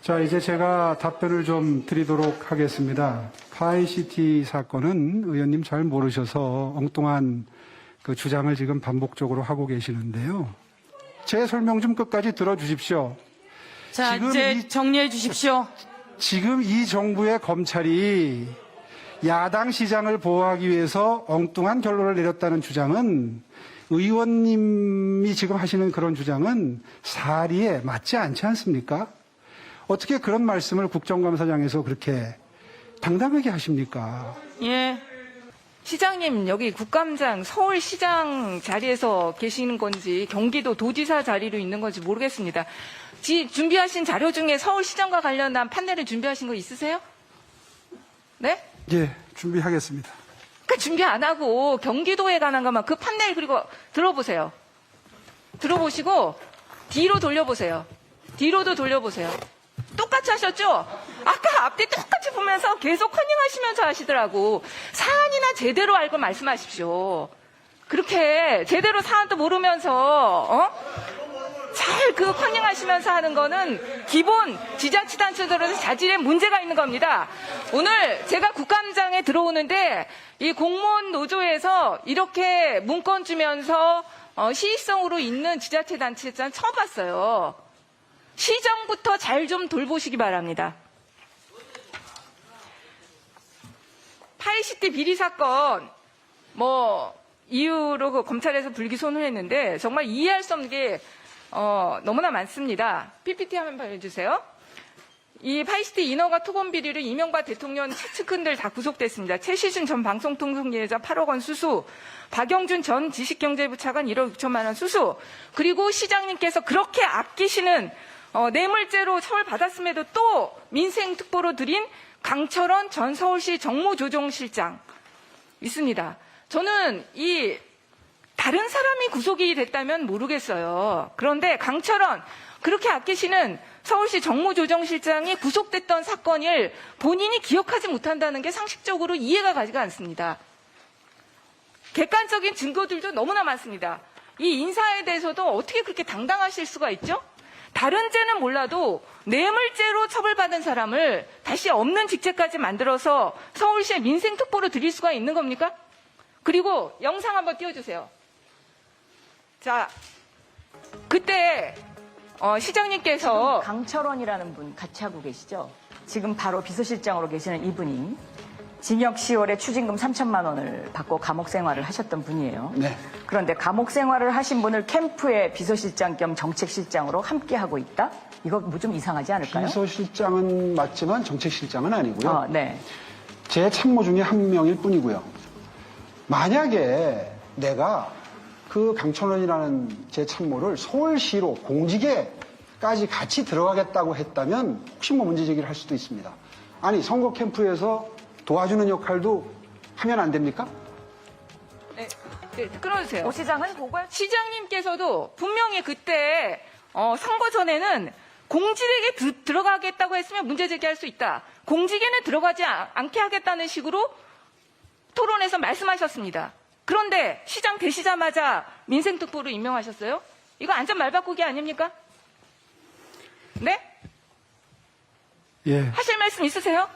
자, 이제 제가 답변을 좀 드리도록 하겠습니다. 파이시티 사건은 의원님 잘 모르셔서 엉뚱한 그 주장을 지금 반복적으로 하고 계시는데요. 제 설명 좀 끝까지 들어주십시오. 자, 지금 이제 정리해 주십시오. 지금 이 정부의 검찰이 야당 시장을 보호하기 위해서 엉뚱한 결론을 내렸다는 주장은 의원님이 지금 하시는 그런 주장은 사리에 맞지 않지 않습니까? 어떻게 그런 말씀을 국정감사장에서 그렇게 당당하게 하십니까? 예. 시장님, 여기 국감장 서울시장 자리에서 계시는 건지 경기도 도지사 자리로 있는 건지 모르겠습니다. 준비하신 자료 중에 서울시장과 관련한 판넬을 준비하신 거 있으세요? 네? 예, 준비하겠습니다. 그 준비 안 하고 경기도에 관한 것만 그 판넬 그리고 들어보세요. 들어보시고 뒤로 돌려보세요. 뒤로도 돌려보세요. 똑같이 하셨죠? 아까 앞뒤 똑같이 보면서 계속 커닝하시면서 하시더라고. 사안이나 제대로 알고 말씀하십시오. 그렇게 제대로 사안도 모르면서 잘 그 커닝하시면서 하는 거는 기본 지자체단체들에서 자질에 문제가 있는 겁니다. 오늘 제가 국감장에 들어오는데 이 공무원 노조에서 이렇게 문건 주면서 시의성으로 있는 지자체단체는 처음 봤어요. 시정부터 잘 좀 돌보시기 바랍니다. 파이시티 비리 사건 이유로 그 검찰에서 불기소를 했는데 정말 이해할 수 없는 게 너무나 많습니다. PPT 한번 보여주세요. 이 파이시티 인허가 토건 비리로 이명박 대통령 측근들 다 구속됐습니다. 최시준 전 방송통신계좌 8억 원 수수, 박영준 전 지식경제부 차관 1억 6천만 원 수수, 그리고 시장님께서 그렇게 아끼시는 뇌물죄로 처벌받았음에도 또 민생특보로 드린 강철원 전 서울시 정무조정실장 있습니다. 저는 다른 사람이 구속이 됐다면 모르겠어요. 그런데 강철원 그렇게 아끼시는 서울시 정무조정실장이 구속됐던 사건을 본인이 기억하지 못한다는 게 상식적으로 이해가 가지가 않습니다. 객관적인 증거들도 너무나 많습니다. 이 인사에 대해서도 어떻게 그렇게 당당하실 수가 있죠? 다른 죄는 몰라도 뇌물죄로 처벌받은 사람을 다시 없는 직책까지 만들어서 서울시에 민생특보로 드릴 수가 있는 겁니까? 그리고 영상 한번 띄워주세요. 자, 그때 시장님께서 강철원이라는 분 같이 하고 계시죠? 지금 바로 비서실장으로 계시는 이분이 징역 10월에 추징금 3천만 원을 받고 감옥 생활을 하셨던 분이에요. 네. 그런데 감옥 생활을 하신 분을 캠프의 비서실장 겸 정책실장으로 함께 하고 있다? 이거 뭐 좀 이상하지 않을까요? 비서실장은 맞지만 정책실장은 아니고요. 네. 제 참모 중에 한 명일 뿐이고요. 만약에 내가 그 강철원이라는 제 참모를 서울시로 공직에까지 같이 들어가겠다고 했다면 혹시 문제 제기를 할 수도 있습니다. 아니, 선거 캠프에서 도와주는 역할도 하면 안 됩니까? 네, 끊어주세요. 오 시장은 보고할 시장님께서도 분명히 그때 선거 전에는 공직에 들어가겠다고 했으면 문제 제기할 수 있다. 공직에는 들어가지 않게 하겠다는 식으로 토론에서 말씀하셨습니다. 그런데 시장 되시자마자 민생특보로 임명하셨어요? 이거 안전 말바꾸기 아닙니까? 네? 예. 하실 말씀 있으세요?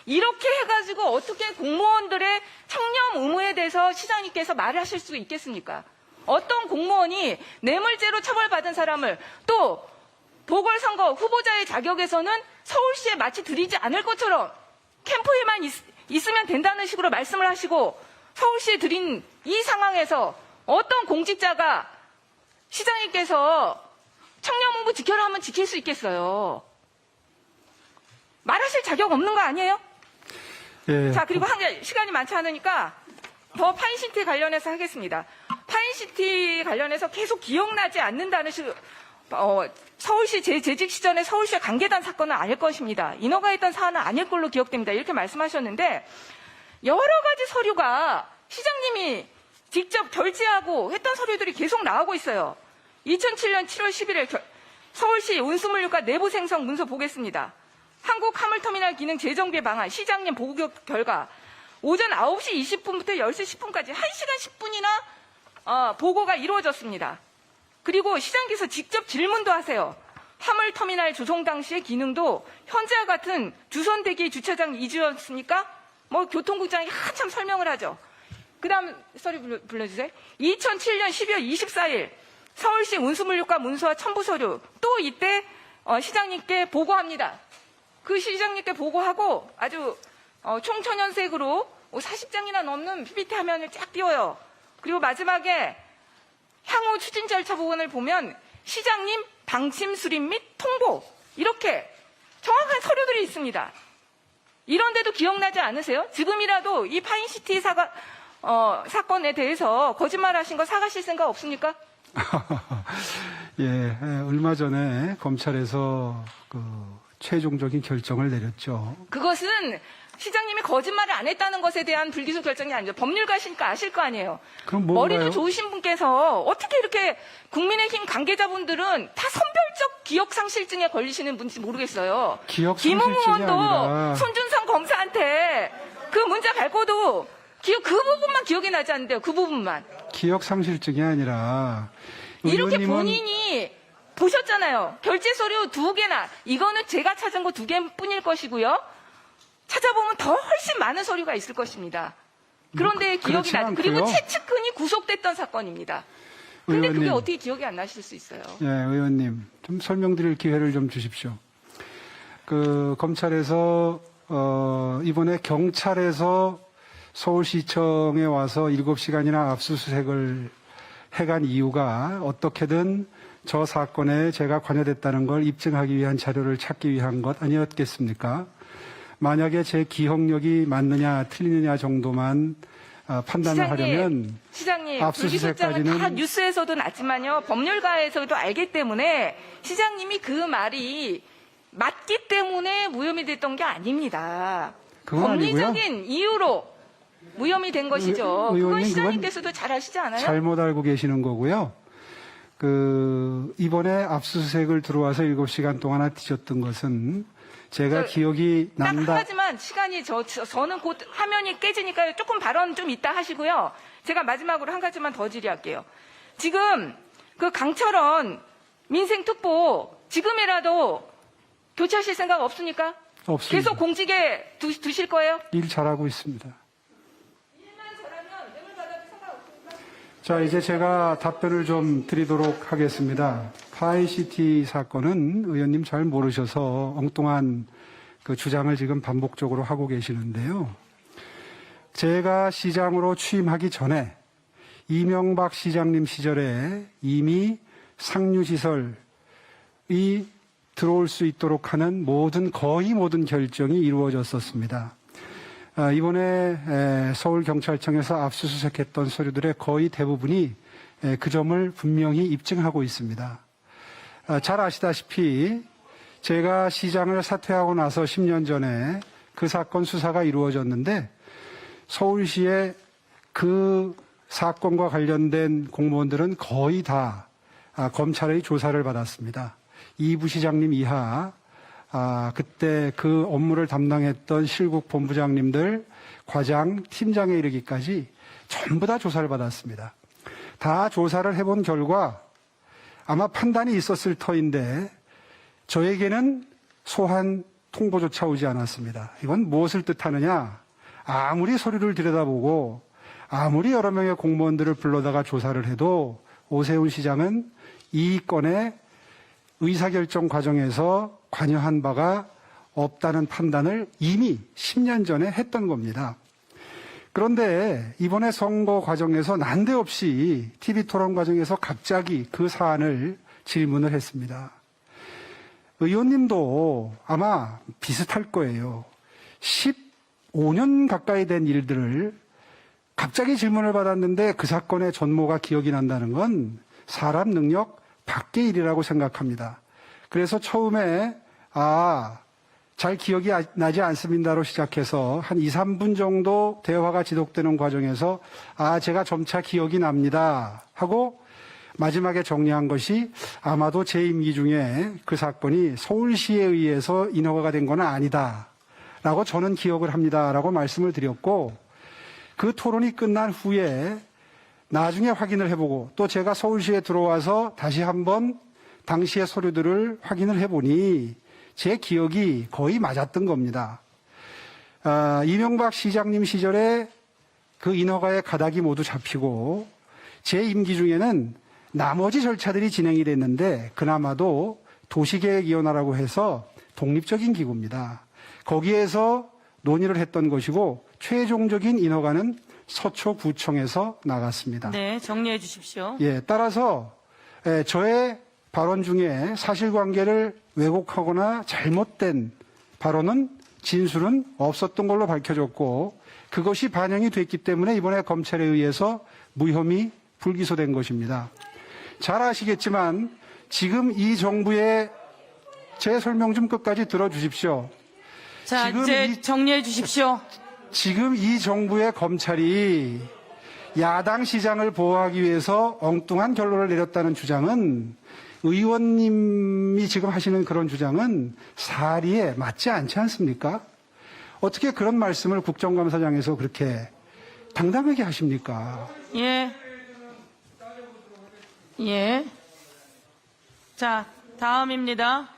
이렇게 해가지고 어떻게 공무원들의 청렴 의무에 대해서 시장님께서 말을 하실 수 있겠습니까? 어떤 공무원이 뇌물죄로 처벌받은 사람을 또 보궐선거 후보자의 자격에서는 서울시에 마치 드리지 않을 것처럼 캠프에만 있으면 된다는 식으로 말씀을 하시고 서울시에 드린 이 상황에서 어떤 공직자가 시장님께서 청렴 의무 지켜라 하면 지킬 수 있겠어요? 말하실 자격 없는 거 아니에요? 예. 자, 그리고 시간이 많지 않으니까 더 파인시티 관련해서 하겠습니다. 파인시티 관련해서 계속 기억나지 않는다는 서울시 재직 시절에 서울시와 관계단 사건은 아닐 것입니다. 인허가했던 사안은 아닐 걸로 기억됩니다. 이렇게 말씀하셨는데 여러 가지 서류가 시장님이 직접 결제하고 했던 서류들이 계속 나오고 있어요. 2007년 7월 11일 서울시 운수물류가 내부 생성 문서 보겠습니다. 한국화물터미널 기능 재정비 방안 시장님 보고 결과 오전 9시 20분부터 10시 10분까지 1시간 10분이나 보고가 이루어졌습니다. 그리고 시장께서 직접 질문도 하세요. 화물터미널 조성 당시의 기능도 현재와 같은 주선대기 주차장 이주였습니까? 뭐 교통국장이 한참 설명을 하죠. 그 다음 서류 불러주세요. 2007년 12월 24일 서울시 운수물류과 문서와 첨부 서류 또 이때 시장님께 보고합니다. 그 시장님께 보고하고 아주 총천연색으로 40장이나 넘는 PPT 화면을 쫙 띄워요. 그리고 마지막에 향후 추진 절차 부분을 보면 시장님 방침 수립 및 통보 이렇게 정확한 서류들이 있습니다. 이런데도 기억나지 않으세요? 지금이라도 이 파인시티 사건에 대해서 거짓말하신 거 사과하실 생각 없습니까? 예, 얼마 전에 검찰에서 그 최종적인 결정을 내렸죠. 그것은 시장님이 거짓말을 안 했다는 것에 대한 불기소 결정이 아니죠. 법률가시니까 아실 거 아니에요. 그럼 뭔가요? 머리도 좋으신 분께서 어떻게 이렇게 국민의힘 관계자분들은 다 선별적 기억상실증에 걸리시는 분인지 모르겠어요. 기억상실증이 김웅 의원도 아니라 손준성 검사한테 그 문자 밟고도 그 부분만 기억이 나지 않는데요. 그 부분만. 기억상실증이 아니라 이렇게 의원님은 본인이 보셨잖아요. 결제 서류 2개나. 이거는 제가 찾은 거 2개뿐일 것이고요. 찾아보면 더 훨씬 많은 서류가 있을 것입니다. 그런데 기억이 그렇진 나죠. 그리고 않고요. 최측근이 구속됐던 사건입니다. 근데 그게 의원님. 어떻게 기억이 안 나실 수 있어요? 예, 의원님 좀 설명드릴 기회를 좀 주십시오. 그 검찰에서 이번에 경찰에서 서울시청에 와서 7시간이나 압수수색을 해간 이유가 어떻게든 저 사건에 제가 관여됐다는 걸 입증하기 위한 자료를 찾기 위한 것 아니었겠습니까? 만약에 제 기억력이 맞느냐 틀리느냐 정도만 판단을 하려면 시장님, 압수수색까지는 불기소장은 다 뉴스에서도 났지만요. 법률가에서도 알기 때문에 시장님이 그 말이 맞기 때문에 무혐의 됐던 게 아닙니다. 그건 법리적인 이유로 무혐의 된 것이죠. 그건 의원님, 시장님께서도 잘 아시지 않아요? 잘못 알고 계시는 거고요. 이번에 압수수색을 들어와서 7시간 동안이나 뒤졌던 것은 제가 기억이 딱 한 난다. 가지만 시간이 저는 곧 화면이 깨지니까 조금 발언 좀 이따 하시고요. 제가 마지막으로 한 가지만 더 질의할게요. 지금 그 강철원 민생특보 지금이라도 교체하실 생각 없습니까? 없습니다. 계속 공직에 두실 거예요? 일 잘하고 있습니다. 일만 잘하면 뇌물 받아도 상관없습니까? 자, 이제 제가 답변을 좀 드리도록 하겠습니다. 파이시티 사건은 의원님 잘 모르셔서 엉뚱한 그 주장을 지금 반복적으로 하고 계시는데요. 제가 시장으로 취임하기 전에 이명박 시장님 시절에 이미 상류시설이 들어올 수 있도록 하는 거의 모든 결정이 이루어졌었습니다. 이번에 서울경찰청에서 압수수색했던 서류들의 거의 대부분이 그 점을 분명히 입증하고 있습니다. 잘 아시다시피 제가 시장을 사퇴하고 나서 10년 전에 그 사건 수사가 이루어졌는데 서울시의 그 사건과 관련된 공무원들은 거의 다 검찰의 조사를 받았습니다. 이 부시장님 이하 그때 그 업무를 담당했던 실국 본부장님들, 과장, 팀장에 이르기까지 전부 다 조사를 받았습니다. 다 조사를 해본 결과 아마 판단이 있었을 터인데 저에게는 소환 통보조차 오지 않았습니다. 이건 무엇을 뜻하느냐? 아무리 서류를 들여다보고 아무리 여러 명의 공무원들을 불러다가 조사를 해도 오세훈 시장은 이 건의 의사결정 과정에서 관여한 바가 없다는 판단을 이미 10년 전에 했던 겁니다. 그런데 이번에 선거 과정에서 난데없이 TV 토론 과정에서 갑자기 그 사안을 질문을 했습니다. 의원님도 아마 비슷할 거예요. 15년 가까이 된 일들을 갑자기 질문을 받았는데 그 사건의 전모가 기억이 난다는 건 사람 능력 밖의 일이라고 생각합니다. 그래서 처음에 잘 기억이 나지 않습니다로 시작해서 한 2, 3분 정도 대화가 지속되는 과정에서 제가 점차 기억이 납니다 하고 마지막에 정리한 것이 아마도 제 임기 중에 그 사건이 서울시에 의해서 인허가가 된 건 아니다 라고 저는 기억을 합니다 라고 말씀을 드렸고 그 토론이 끝난 후에 나중에 확인을 해보고 또 제가 서울시에 들어와서 다시 한번 당시의 서류들을 확인을 해보니 제 기억이 거의 맞았던 겁니다. 이명박 시장님 시절에 그 인허가의 가닥이 모두 잡히고 제 임기 중에는 나머지 절차들이 진행이 됐는데 그나마도 도시계획위원회라고 해서 독립적인 기구입니다. 거기에서 논의를 했던 것이고 최종적인 인허가는 서초구청에서 나갔습니다. 네, 정리해 주십시오. 예, 따라서 저의 발언 중에 사실관계를 왜곡하거나 잘못된 발언은 진술은 없었던 걸로 밝혀졌고 그것이 반영이 됐기 때문에 이번에 검찰에 의해서 무혐의 불기소된 것입니다. 잘 아시겠지만 지금 이 정부의 제 설명 좀 끝까지 들어주십시오. 자, 지금 이제 정리해 주십시오. 지금 이 정부의 검찰이 야당 시장을 보호하기 위해서 엉뚱한 결론을 내렸다는 주장은 의원님이 지금 하시는 그런 주장은 사리에 맞지 않지 않습니까? 어떻게 그런 말씀을 국정감사장에서 그렇게 당당하게 하십니까? 예. 예. 자, 다음입니다.